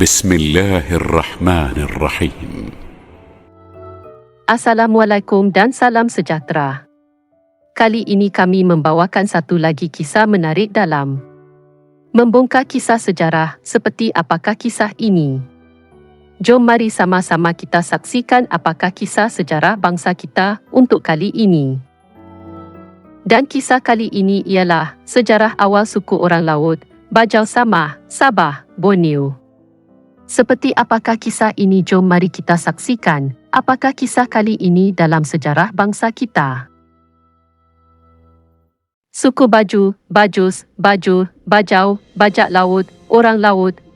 بسم الله الرحمن الرحيم. Assalamualaikum dan salam sejahtera. Kali ini kami membawakan satu lagi kisah menarik dalam membongkar kisah sejarah. Seperti apakah kisah ini? Jom mari sama-sama kita saksikan apakah kisah sejarah bangsa kita untuk kali ini. Dan kisah kali ini ialah sejarah awal suku orang laut Bajau Samah, Sabah, Borneo. Seperti apakah kisah ini? Jom mari kita saksikan apakah kisah kali ini dalam sejarah bangsa kita. Suku Baju, Bajus, Bajur, Bajau, Bajak Laut,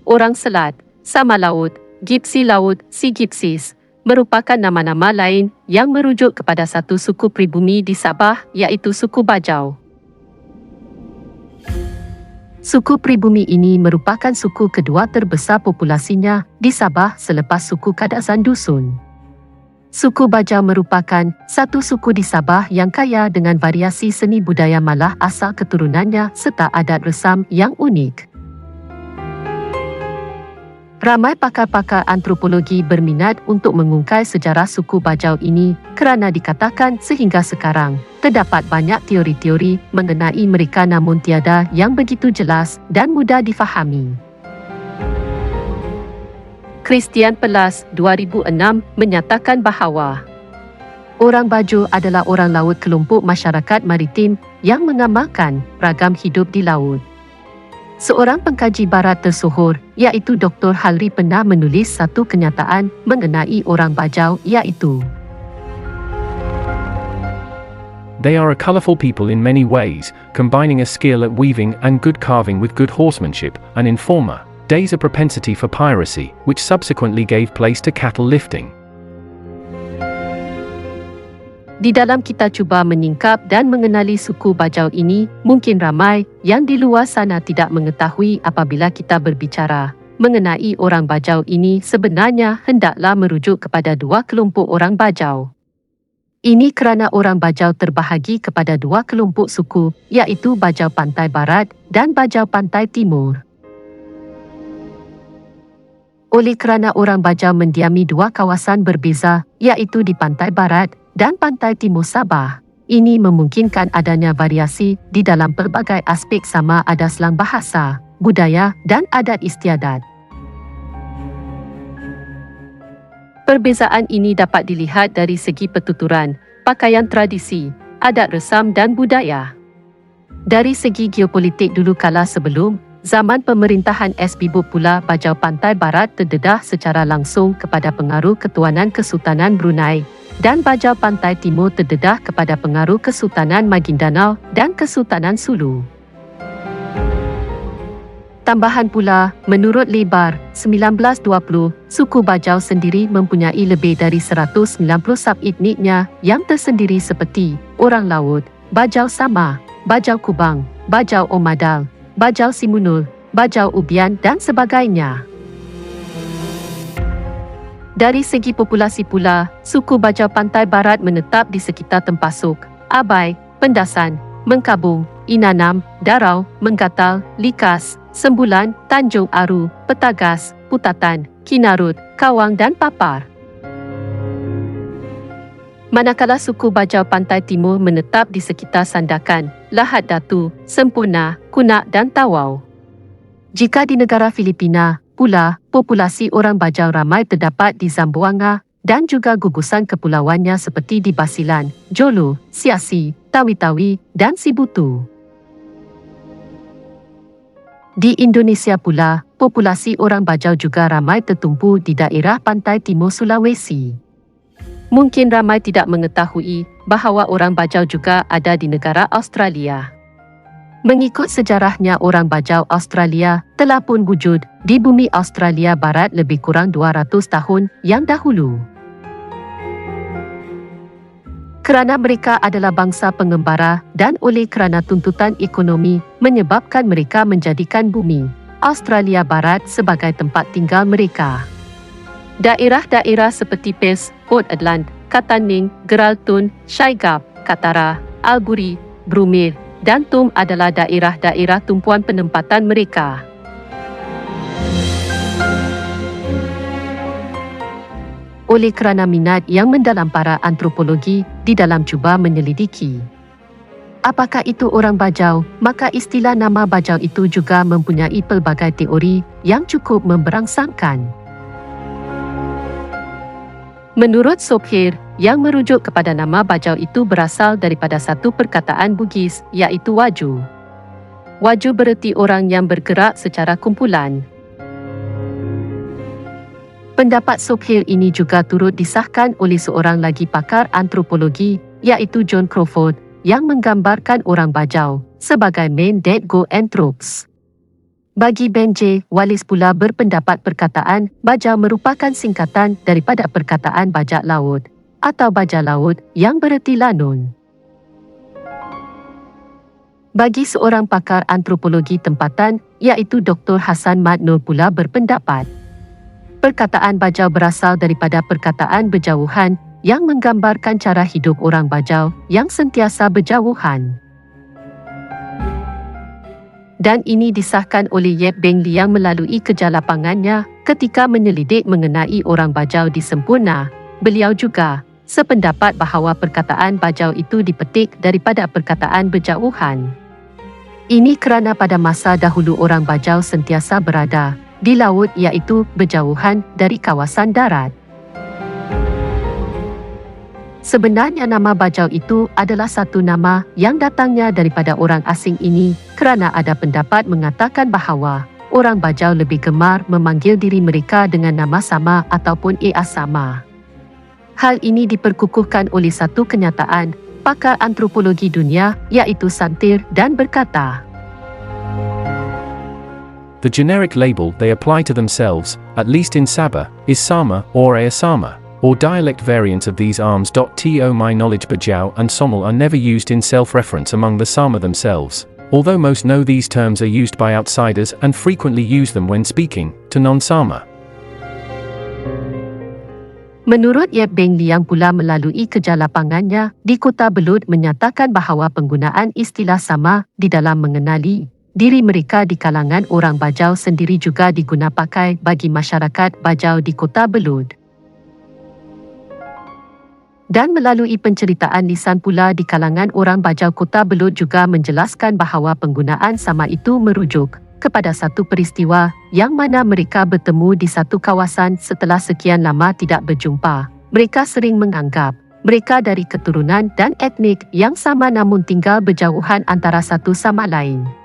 Orang Selat, Sama Laut, Gipsi Laut, Si Gipsis, merupakan nama-nama lain yang merujuk kepada satu suku pribumi di Sabah, iaitu suku Bajau. Suku pribumi ini merupakan suku kedua terbesar populasinya di Sabah selepas suku Kadazan Dusun. Suku Bajau merupakan satu suku di Sabah yang kaya dengan variasi seni budaya malah asal keturunannya serta adat resam yang unik. Ramai pakar-pakar antropologi berminat untuk mengungkai sejarah suku Bajau ini kerana dikatakan sehingga sekarang terdapat banyak teori-teori mengenai mereka namun tiada yang begitu jelas dan mudah difahami. Christian Pelas 2006 menyatakan bahawa orang Bajau adalah orang laut, kelompok masyarakat maritim yang mengamalkan ragam hidup di laut. Seorang pengkaji barat tersohor iaitu Dr. Halri pernah menulis satu kenyataan mengenai orang Bajau iaitu they are a colourful people in many ways, combining a skill at weaving and good carving with good horsemanship, and in former days a propensity for piracy, which subsequently gave place to cattle lifting. Di dalam kita cuba menyingkap dan mengenali suku Bajau ini, mungkin ramai yang di luar sana tidak mengetahui apabila kita berbicara mengenai orang Bajau ini sebenarnya hendaklah merujuk kepada dua kelompok orang Bajau. Ini kerana orang Bajau terbahagi kepada dua kelompok suku, iaitu Bajau Pantai Barat dan Bajau Pantai Timur. Oleh kerana orang Bajau mendiami dua kawasan berbeza, iaitu di Pantai Barat dan Pantai Timur Sabah, ini memungkinkan adanya variasi di dalam pelbagai aspek sama ada selang bahasa, budaya dan adat istiadat. Perbezaan ini dapat dilihat dari segi pertuturan, pakaian tradisi, adat resam dan budaya. Dari segi geopolitik dulu kala sebelum zaman pemerintahan SB pula Bajau Pantai Barat terdedah secara langsung kepada pengaruh Ketuanan Kesultanan Brunei dan Bajau Pantai Timur terdedah kepada pengaruh Kesultanan Maguindanao dan Kesultanan Sulu. Tambahan pula, menurut Lebar 1920, suku Bajau sendiri mempunyai lebih dari 190 sub-etniknya yang tersendiri seperti orang laut, Bajau Samah, Bajau Kubang, Bajau Omadal, Bajau Simunul, Bajau Ubian dan sebagainya. Dari segi populasi pula, suku Bajau Pantai Barat menetap di sekitar Tempasuk, Abai, Pendasan, Mengkabung, Inanam, Darau, Menggatal, Likas, Sembulan, Tanjung Aru, Petagas, Putatan, Kinarut, Kawang dan Papar. Manakala suku Bajau Pantai Timur menetap di sekitar Sandakan, Lahad Datu, Sempurna, Kunak dan Tawau. Jika di negara Filipina pula, populasi orang Bajau ramai terdapat di Zamboanga dan juga gugusan kepulauannya seperti di Basilan, Jolo, Siasi, Tawi-Tawi dan Sibutu. Di Indonesia pula, populasi orang Bajau juga ramai tertumpu di daerah pantai timur Sulawesi. Mungkin ramai tidak mengetahui bahawa orang Bajau juga ada di negara Australia. Mengikut sejarahnya, orang Bajau Australia telah pun wujud di bumi Australia Barat lebih kurang 200 tahun yang dahulu. Kerana mereka adalah bangsa pengembara dan oleh kerana tuntutan ekonomi menyebabkan mereka menjadikan bumi Australia Barat sebagai tempat tinggal mereka. Daerah-daerah seperti Perth, Port Adelaide, Katanning, Geraldton, Syaigap, Katara, Albury, Brumere dan Tum adalah daerah-daerah tumpuan penempatan mereka. oleh kerana minat yang mendalam para antropologi di dalam cuba menyelidiki apakah itu orang Bajau, maka istilah nama Bajau itu juga mempunyai pelbagai teori yang cukup memberangsangkan. Menurut Sobhir, yang merujuk kepada nama Bajau itu berasal daripada satu perkataan Bugis, iaitu waju. Waju bererti orang yang bergerak secara kumpulan. Pendapat Sobhir ini juga turut disahkan oleh seorang lagi pakar antropologi, iaitu John Crawford, yang menggambarkan orang Bajau sebagai main dead go anthropes. Bagi Benjy, Wallace pula berpendapat perkataan Bajau merupakan singkatan daripada perkataan bajak laut atau baja laut yang bererti lanun. Bagi seorang pakar antropologi tempatan, iaitu Dr. Hassan Madnur pula berpendapat perkataan Bajau berasal daripada perkataan berjauhan yang menggambarkan cara hidup orang Bajau yang sentiasa berjauhan. Dan ini disahkan oleh Yap Beng Liang melalui kerja lapangannya ketika menyelidik mengenai orang Bajau di Semporna. Beliau juga sependapat bahawa perkataan Bajau itu dipetik daripada perkataan berjauhan. Ini kerana pada masa dahulu orang Bajau sentiasa berada di laut, iaitu berjauhan dari kawasan darat. Sebenarnya nama Bajau itu adalah satu nama yang datangnya daripada orang asing ini kerana ada pendapat mengatakan bahawa orang Bajau lebih gemar memanggil diri mereka dengan nama sama ataupun sama. Hal ini diperkukuhkan oleh satu kenyataan pakar antropologi dunia, iaitu Santir, dan berkata, The generic label they apply to themselves, at least in Sabah, is Sama or Ayasama, or dialect variants of these arms. To my knowledge Bajau and Somel are never used in self-reference among the Sama themselves, although most know these terms are used by outsiders and frequently use them when speaking to non-Sama. Menurut Yap Beng Liang pula melalui kerja lapangannya di Kota Belud menyatakan bahawa penggunaan istilah sama di dalam mengenali diri mereka di kalangan orang Bajau sendiri juga diguna pakai bagi masyarakat Bajau di Kota Belud. Dan melalui penceritaan lisan pula di kalangan orang Bajau Kota Belud juga menjelaskan bahawa penggunaan sama itu merujuk kepada satu peristiwa yang mana mereka bertemu di satu kawasan setelah sekian lama tidak berjumpa. Mereka sering menganggap mereka dari keturunan dan etnik yang sama namun tinggal berjauhan antara satu sama lain.